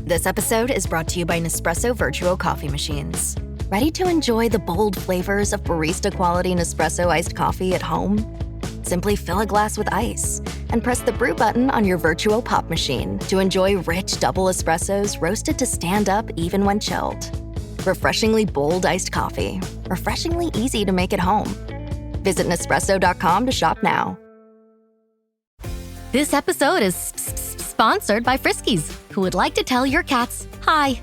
This episode is brought to you by Nespresso Virtuo Coffee Machines. Ready to enjoy the bold flavors of barista-quality Nespresso iced coffee at home? Simply fill a glass with ice and press the brew button on your Virtuo Pop machine to enjoy rich double espressos roasted to stand up even when chilled. Refreshingly bold iced coffee. Refreshingly easy to make at home. Visit Nespresso.com to shop now. This episode is sponsored by Friskies, who would like to tell your cats hi.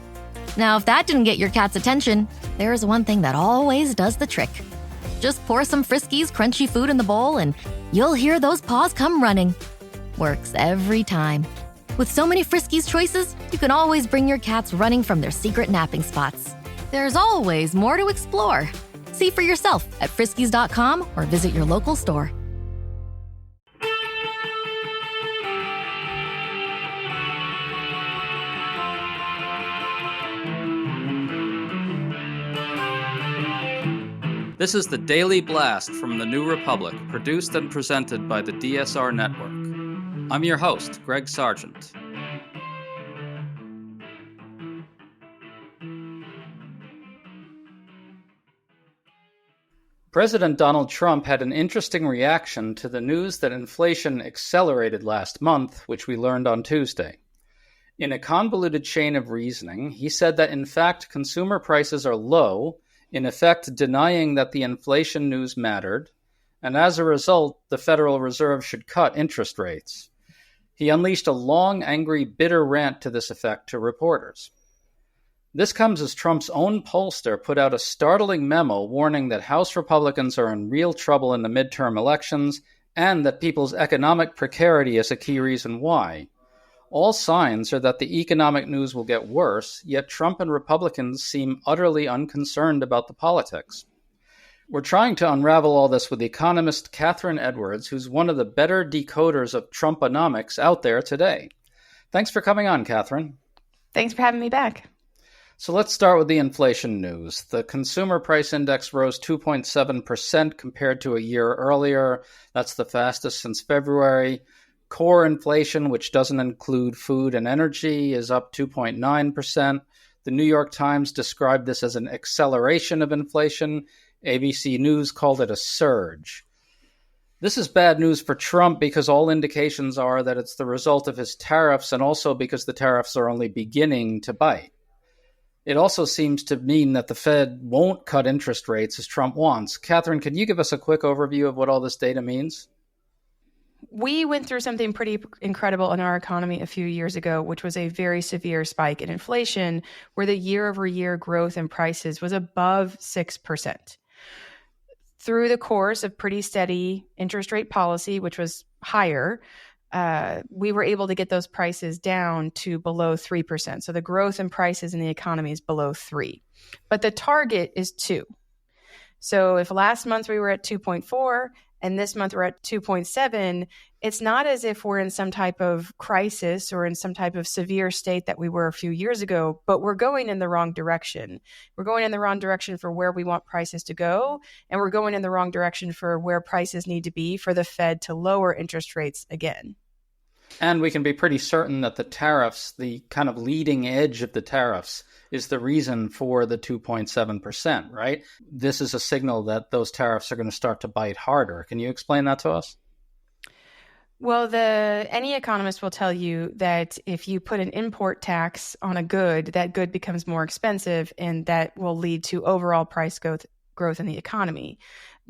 Now, if that didn't get your cat's attention, there is one thing that always does the trick. Just pour some Friskies crunchy food in the bowl and you'll hear those paws come running. Works every time. With so many Friskies choices, you can always bring your cats running from their secret napping spots. There's always more to explore. See for yourself at friskies.com or visit your local store. This is the Daily Blast from the New Republic, produced and presented by the DSR Network. I'm your host, Greg Sargent. President Donald Trump had an interesting reaction to the news that inflation accelerated last month, which we learned on Tuesday. In a convoluted chain of reasoning, he said that in fact consumer prices are low, in effect denying that the inflation news mattered, and as a result, the Federal Reserve should cut interest rates. He unleashed a long, angry, bitter rant to this effect to reporters. This comes as Trump's own pollster put out a startling memo warning that House Republicans are in real trouble in the midterm elections and that people's economic precarity is a key reason why. All signs are that the economic news will get worse, yet Trump and Republicans seem utterly unconcerned about the politics. We're trying to unravel all this with economist Catherine Edwards, who's one of the better decoders of Trumponomics out there today. Thanks for coming on, Catherine. Thanks for having me back. So let's start with the inflation news. The consumer price index rose 2.7% compared to a year earlier. That's the fastest since February. Core inflation, which doesn't include food and energy, is up 2.9%. The New York Times described this as an acceleration of inflation. ABC News called it a surge. This is bad news for Trump because all indications are that it's the result of his tariffs and also because the tariffs are only beginning to bite. It also seems to mean that the Fed won't cut interest rates as Trump wants. Catherine, could you give us a quick overview of what all this data means? We went through something pretty incredible in our economy a few years ago, which was a very severe spike in inflation, where the year-over-year growth in prices was above 6%. Through the course of pretty steady interest rate policy, which was higher, we were able to get those prices down to below 3%. So the growth in prices in the economy is below 3%. But the target is 2%. So if last month we were at 2.4%, and this month we're at 2.7, it's not as if we're in some type of crisis or in some type of severe state that we were a few years ago, but we're going in the wrong direction. We're going in the wrong direction for where we want prices to go, and we're going in the wrong direction for where prices need to be for the Fed to lower interest rates again. And we can be pretty certain that the tariffs, the kind of leading edge of the tariffs, is the reason for the 2.7%, right? This is a signal that those tariffs are going to start to bite harder. Can you explain that to us? Well, any economist will tell you that if you put an import tax on a good, that good becomes more expensive, and that will lead to overall price growth in the economy.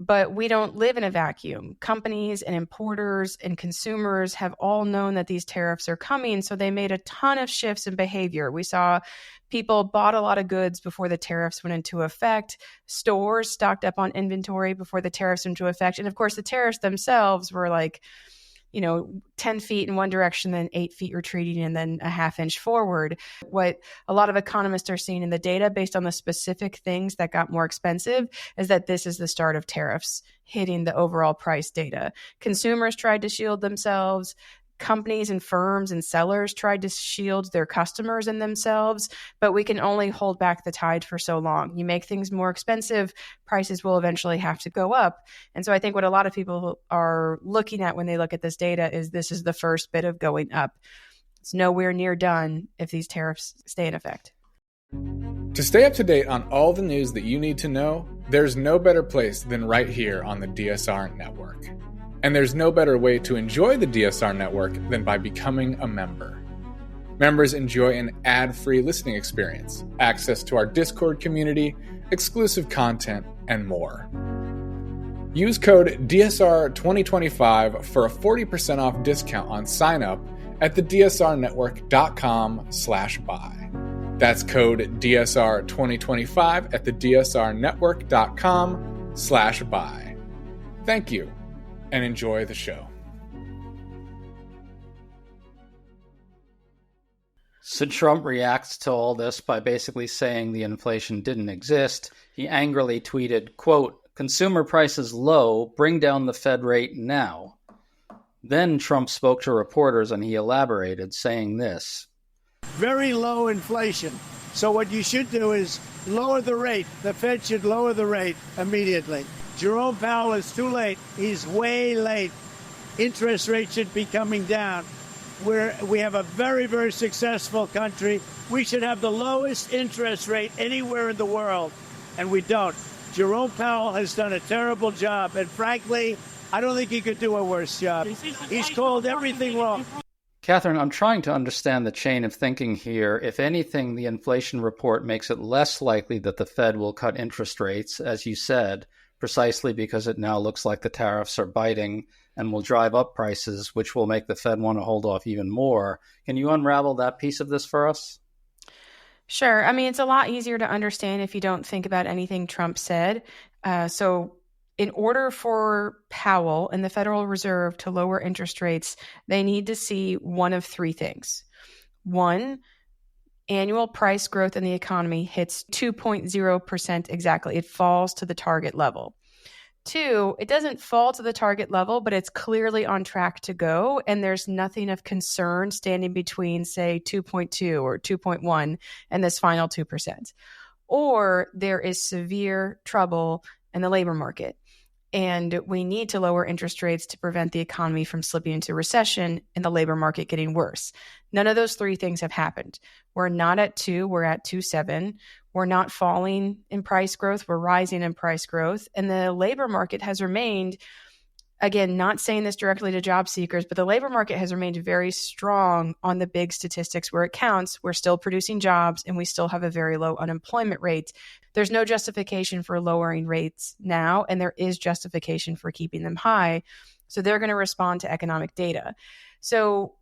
But we don't live in a vacuum. Companies and importers and consumers have all known that these tariffs are coming, so they made a ton of shifts in behavior. We saw people bought a lot of goods before the tariffs went into effect. Stores stocked up on inventory before the tariffs went into effect. And of course, the tariffs themselves were like, 10 feet in one direction, then 8 feet retreating, and then a half inch forward. What a lot of economists are seeing in the data based on the specific things that got more expensive is that this is the start of tariffs hitting the overall price data. Consumers tried to shield themselves. Companies and firms and sellers tried to shield their customers and themselves, but we can only hold back the tide for so long. You make things more expensive, prices will eventually have to go up. And so I think what a lot of people are looking at when they look at this data is this is the first bit of going up. It's nowhere near done if these tariffs stay in effect. To stay up to date on all the news that you need to know, there's no better place than right here on the DSR Network. And there's no better way to enjoy the DSR Network than by becoming a member. Members enjoy an ad-free listening experience, access to our Discord community, exclusive content, and more. Use code DSR2025 for a 40% off discount on sign-up at thedsrnetwork.com/buy. That's code DSR2025 at thedsrnetwork.com/buy. Thank you, and enjoy the show. So Trump reacts to all this by basically saying the inflation didn't exist. He angrily tweeted, quote, "Consumer prices low, bring down the Fed rate now." Then Trump spoke to reporters and he elaborated, saying this. Very low inflation. So what you should do is lower the rate. The Fed should lower the rate immediately. Jerome Powell is too late. He's way late. Interest rates should be coming down. We have a very, very successful country. We should have the lowest interest rate anywhere in the world, and we don't. Jerome Powell has done a terrible job, and frankly, I don't think he could do a worse job. He's called everything wrong. Catherine, I'm trying to understand the chain of thinking here. If anything, the inflation report makes it less likely that the Fed will cut interest rates, as you said, precisely because it now looks like the tariffs are biting and will drive up prices, which will make the Fed want to hold off even more. Can you unravel that piece of this for us? Sure. I mean, it's a lot easier to understand if you don't think about anything Trump said. So in order for Powell and the Federal Reserve to lower interest rates, they need to see one of three things. One, annual price growth in the economy hits 2.0% exactly. It falls to the target level. Two, it doesn't fall to the target level, but it's clearly on track to go, and there's nothing of concern standing between, say, 2.2 or 2.1 and this final 2%. Or there is severe trouble in the labor market, and we need to lower interest rates to prevent the economy from slipping into recession and the labor market getting worse. None of those three things have happened. We're not at 2, we're at 2.7. We're not falling in price growth, we're rising in price growth. And the labor market has remained, again, not saying this directly to job seekers, but the labor market has remained very strong on the big statistics where it counts. We're still producing jobs and we still have a very low unemployment rate. There's no justification for lowering rates now, and there is justification for keeping them high. So they're going to respond to economic data. So,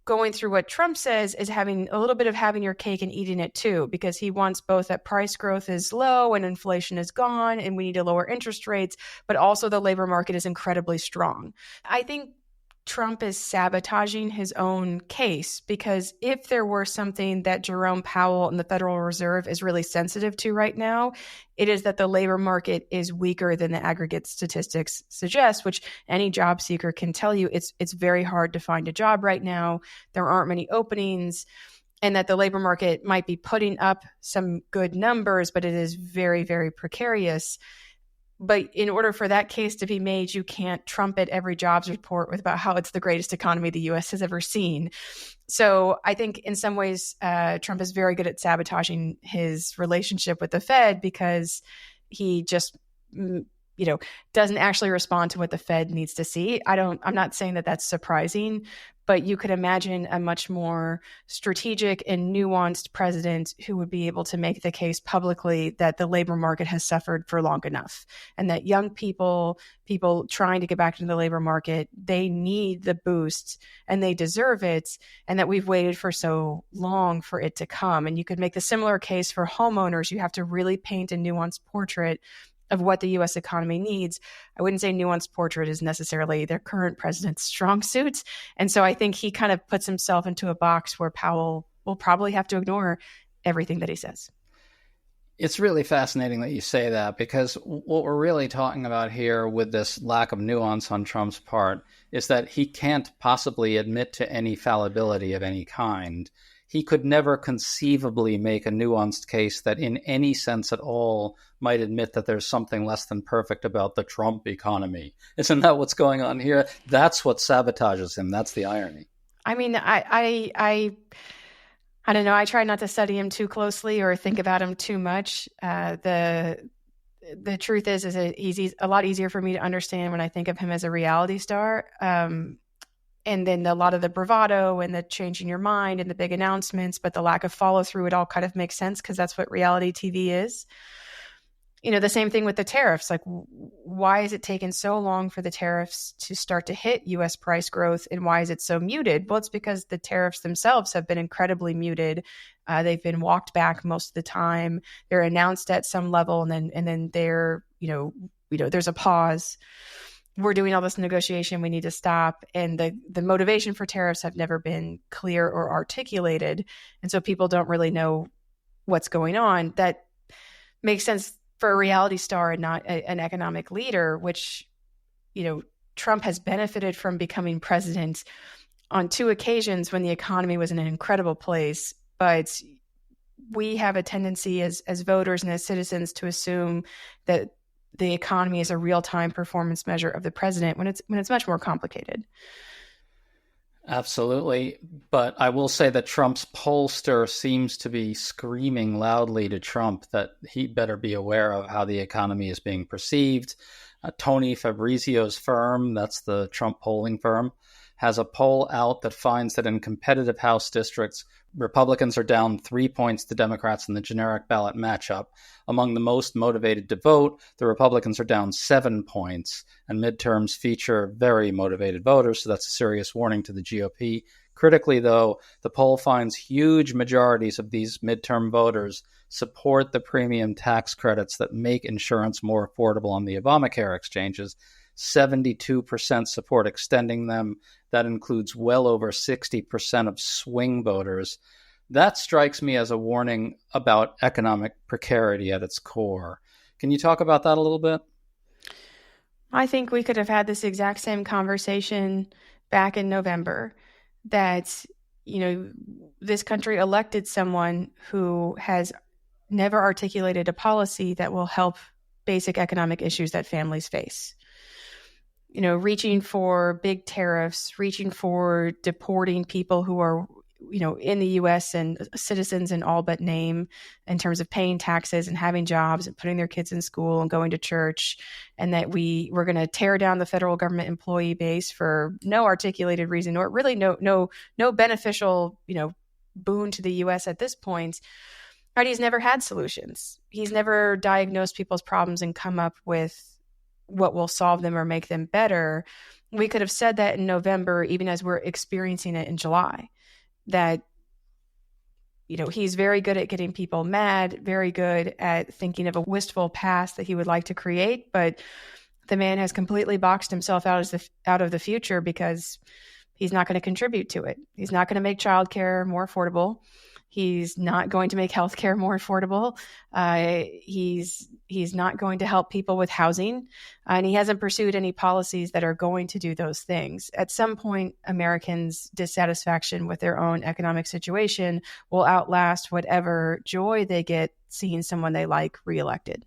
going through what Trump says is having a little bit of having your cake and eating it too, because he wants both that price growth is low and inflation is gone and we need to lower interest rates, but also the labor market is incredibly strong. I think Trump is sabotaging his own case, because if there were something that Jerome Powell and the Federal Reserve is really sensitive to right now, it is that the labor market is weaker than the aggregate statistics suggest, which any job seeker can tell you it's very hard to find a job right now. There aren't many openings, and that the labor market might be putting up some good numbers, but it is very, very precarious. But in order for that case to be made, you can't trumpet every jobs report with about how it's the greatest economy the U.S. has ever seen. So I think in some ways, Trump is very good at sabotaging his relationship with the Fed, because he just, doesn't actually respond to what the Fed needs to see. I'm not saying that that's surprising, but you could imagine a much more strategic and nuanced president who would be able to make the case publicly that the labor market has suffered for long enough, and that young people trying to get back into the labor market, they need the boost and they deserve it, and that we've waited for so long for it to come. And you could make the similar case for homeowners. You have to really paint a nuanced portrait of what the U.S. economy needs. I wouldn't say nuanced portrait is necessarily their current president's strong suit. And so I think he kind of puts himself into a box where Powell will probably have to ignore everything that he says. It's really fascinating that you say that, because what we're really talking about here with this lack of nuance on Trump's part is that he can't possibly admit to any fallibility of any kind. He could never conceivably make a nuanced case that in any sense at all might admit that there's something less than perfect about the Trump economy. Isn't that what's going on here? That's what sabotages him. That's the irony. I mean, I don't know. I try not to study him too closely or think about him too much. The truth is that he's a lot easier for me to understand when I think of him as a reality star. And then a lot of the bravado and the changing your mind and the big announcements, but the lack of follow through, it all kind of makes sense because that's what reality TV is. The same thing with the tariffs. Like, why is it taking so long for the tariffs to start to hit U.S. price growth, and why is it so muted? Well, it's because the tariffs themselves have been incredibly muted. They've been walked back most of the time. They're announced at some level, and then they're there's a pause. We're doing all this negotiation. We need to stop. And the motivation for tariffs have never been clear or articulated, and so people don't really know what's going on. That makes sense for a reality star and not an economic leader, which, Trump has benefited from becoming president on 2 occasions when the economy was in an incredible place. But we have a tendency as voters and as citizens to assume that the economy is a real-time performance measure of the president when it's much more complicated. Absolutely. But I will say that Trump's pollster seems to be screaming loudly to Trump that he better be aware of how the economy is being perceived. Tony Fabrizio's firm, that's the Trump polling firm, has a poll out that finds that in competitive House districts, Republicans are down 3 points to Democrats in the generic ballot matchup. Among the most motivated to vote, the Republicans are down 7 points, and midterms feature very motivated voters, so that's a serious warning to the GOP. Critically, though, the poll finds huge majorities of these midterm voters support the premium tax credits that make insurance more affordable on the Obamacare exchanges. 72% support extending them. That includes well over 60% of swing voters. That strikes me as a warning about economic precarity at its core. Can you talk about that a little bit? I think we could have had this exact same conversation back in November, that, this country elected someone who has never articulated a policy that will help basic economic issues that families face. Reaching for big tariffs, reaching for deporting people who are, in the U.S. and citizens in all but name, in terms of paying taxes and having jobs and putting their kids in school and going to church, and that we're going to tear down the federal government employee base for no articulated reason, or really no beneficial, boon to the U.S. at this point. Right? He's never had solutions. He's never diagnosed people's problems and come up with what will solve them or make them better. We could have said that in November, even as we're experiencing it in July, that, he's very good at getting people mad, very good at thinking of a wistful past that he would like to create. But the man has completely boxed himself out of the future because he's not going to contribute to it. He's not going to make childcare more affordable. He's not going to make healthcare more affordable. He's not going to help people with housing. And he hasn't pursued any policies that are going to do those things. At some point, Americans' dissatisfaction with their own economic situation will outlast whatever joy they get seeing someone they like reelected.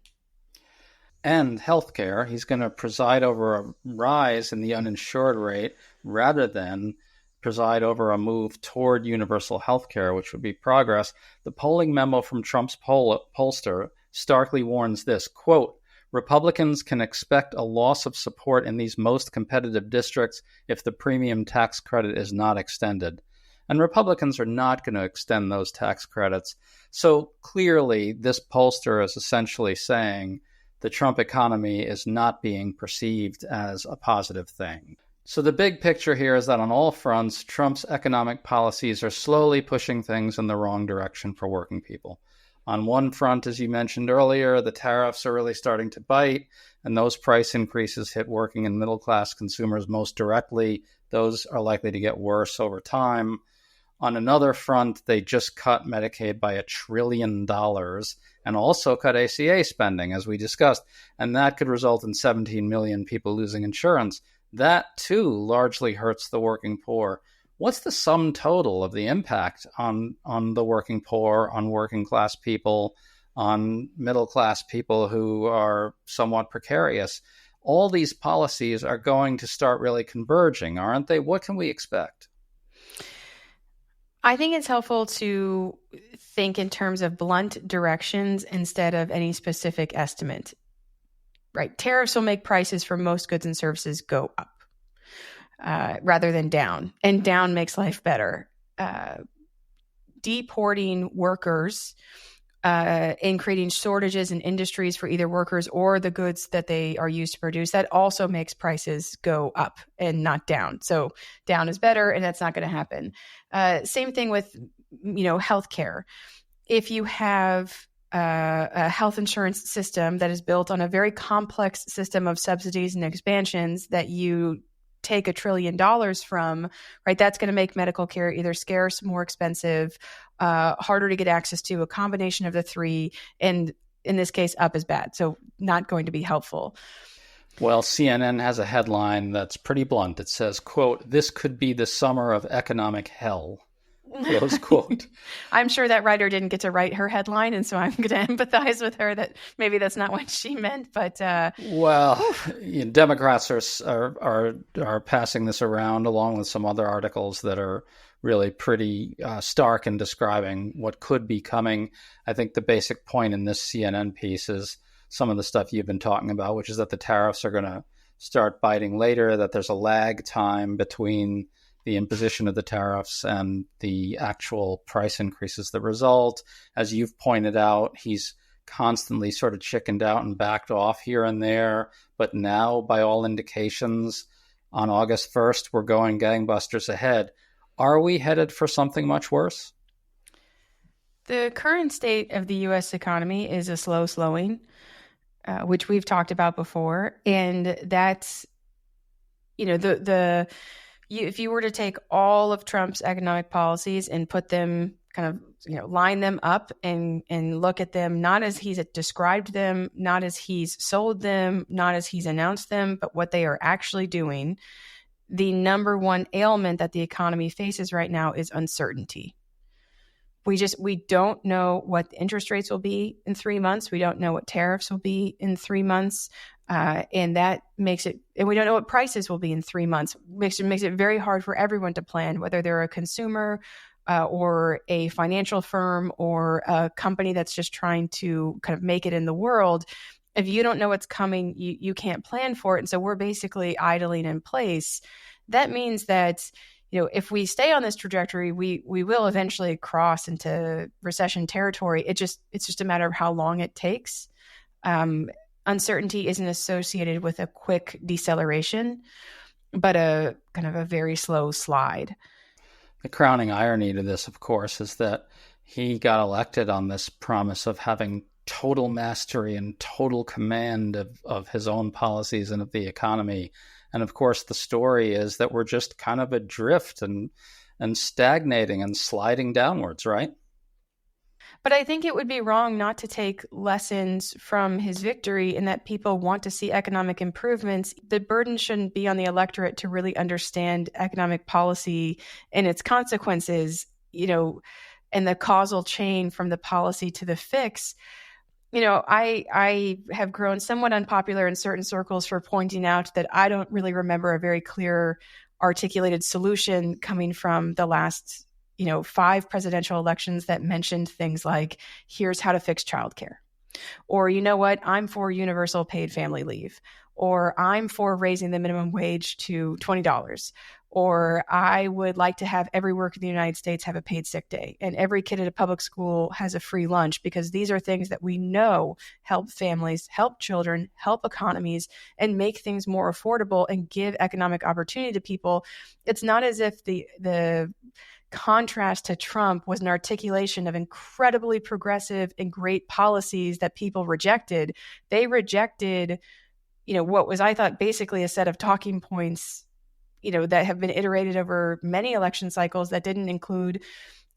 And healthcare, he's going to preside over a rise in the uninsured rate rather than preside over a move toward universal health care, which would be progress. The polling memo from Trump's pollster starkly warns this, quote, Republicans can expect a loss of support in these most competitive districts if the premium tax credit is not extended. And Republicans are not going to extend those tax credits. So clearly, this pollster is essentially saying the Trump economy is not being perceived as a positive thing. So the big picture here is that on all fronts, Trump's economic policies are slowly pushing things in the wrong direction for working people. On one front, as you mentioned earlier, the tariffs are really starting to bite, and those price increases hit working and middle-class consumers most directly. Those are likely to get worse over time. On another front, they just cut Medicaid by $1 trillion and also cut ACA spending, as we discussed, and that could result in 17 million people losing insurance. That, too, largely hurts the working poor. What's the sum total of the impact on the working poor, on working class people, on middle class people who are somewhat precarious? All these policies are going to start really converging, aren't they? What can we expect? I think it's helpful to think in terms of blunt directions instead of any specific estimate. Right. Tariffs will make prices for most goods and services go up rather than down. And down makes life better. Deporting workers and creating shortages in industries for either workers or the goods that they are used to produce, that also makes prices go up and not down. So down is better, and that's not going to happen. Same thing with, healthcare. If you have a health insurance system that is built on a very complex system of subsidies and expansions that you take $1 trillion from, right, that's going to make medical care either scarce, more expensive, harder to get access to, a combination of the three. And in this case, up is bad. So not going to be helpful. Well, CNN has a headline that's pretty blunt. It says, quote, "This could be the summer of economic hell." Close quote. I'm sure that writer didn't get to write her headline, and so I'm going to empathize with her that maybe that's not what she meant. But Democrats are passing this around along with some other articles that are really pretty stark in describing what could be coming. I think the basic point in this CNN piece is some of the stuff you've been talking about, which is that the tariffs are going to start biting later, that there's a lag time between the imposition of the tariffs and the actual price increases that result. As you've pointed out, he's constantly sort of chickened out and backed off here and there. But now, by all indications, on August 1st, we're going gangbusters ahead. Are we headed for something much worse? The current state of the U.S. economy is a slow slowing, which we've talked about before. And that's, if you were to take all of Trump's economic policies and put them kind of, line them up and look at them, not as he's described them, not as he's sold them, not as he's announced them, but what they are actually doing, the number one ailment that the economy faces right now is uncertainty. We don't know what the interest rates will be in 3 months. We don't know what tariffs will be in 3 months. And that makes it, and we don't know what prices will be in 3 months. Makes it very hard for everyone to plan, whether they're a consumer or a financial firm or a company that's just trying to kind of make it in the world. If you don't know what's coming, you can't plan for it. And so we're basically idling in place. That means that, if we stay on this trajectory, we will eventually cross into recession territory. It's just a matter of how long it takes. Uncertainty isn't associated with a quick deceleration, but a kind of a very slow slide. The crowning irony to this, of course, is that he got elected on this promise of having total mastery and total command of his own policies and of the economy. And of course, the story is that we're just kind of adrift and stagnating and sliding downwards, right? But I think it would be wrong not to take lessons from his victory in that people want to see economic improvements. The burden shouldn't be on the electorate to really understand economic policy and its consequences, and the causal chain from the policy to the fix. I have grown somewhat unpopular in certain circles for pointing out that I don't really remember a very clear articulated solution coming from the last 5 presidential elections that mentioned things like, here's how to fix childcare. Or, I'm for universal paid family leave. Or I'm for raising the minimum wage to $20. Or I would like to have every worker in the United States have a paid sick day. And every kid at a public school has a free lunch, because these are things that we know help families, help children, help economies, and make things more affordable and give economic opportunity to people. It's not as if the contrast to Trump was an articulation of incredibly progressive and great policies that people rejected. They rejected, what was, I thought, basically a set of talking points, that have been iterated over many election cycles that didn't include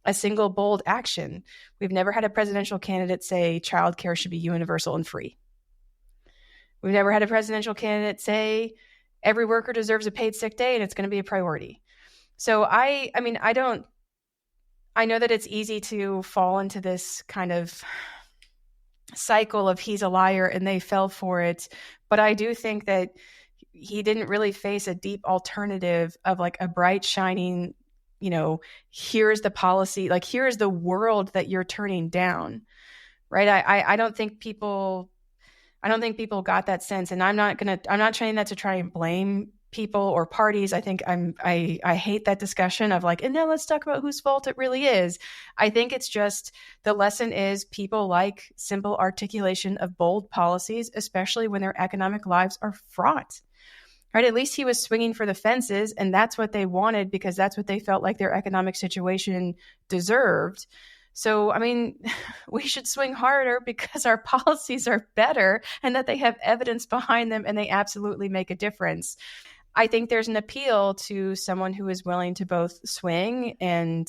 a single bold action. We've never had a presidential candidate say childcare should be universal and free. We've never had a presidential candidate say every worker deserves a paid sick day and it's going to be a priority. So I know that it's easy to fall into this kind of cycle of he's a liar and they fell for it. But I do think that he didn't really face a deep alternative of like a bright, shining, here's the policy, like here's the world that you're turning down, right? I don't think people got that sense, and I'm not saying that to try and blame people or parties. I think I hate that discussion of like, and now let's talk about whose fault it really is. I think it's just the lesson is people like simple articulation of bold policies, especially when their economic lives are fraught. Right? At least he was swinging for the fences, and that's what they wanted because that's what they felt like their economic situation deserved. So, I mean, we should swing harder because our policies are better and that they have evidence behind them and they absolutely make a difference. I think there's an appeal to someone who is willing to both swing and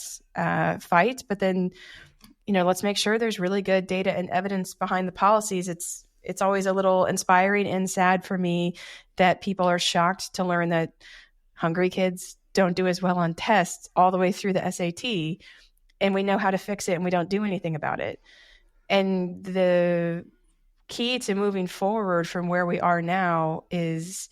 fight, but then, let's make sure there's really good data and evidence behind the policies. It's always a little inspiring and sad for me that people are shocked to learn that hungry kids don't do as well on tests all the way through the SAT, and we know how to fix it and we don't do anything about it. And the key to moving forward from where we are now is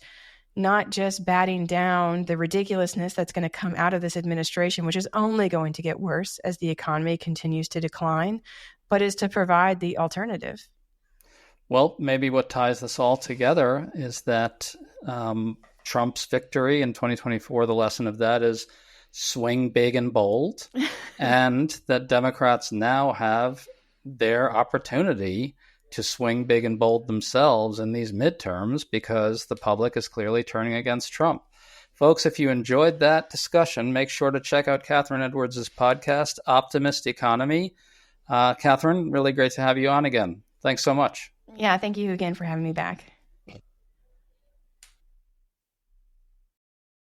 not just batting down the ridiculousness that's going to come out of this administration, which is only going to get worse as the economy continues to decline, but is to provide the alternative. Well, maybe what ties this all together is that Trump's victory in 2024, the lesson of that is swing big and bold, and that Democrats now have their opportunity to swing big and bold themselves in these midterms because the public is clearly turning against Trump. Folks, if you enjoyed that discussion, make sure to check out Catherine Edwards' podcast, Optimist Economy. Catherine, really great to have you on again. Thanks so much. Yeah, thank you again for having me back.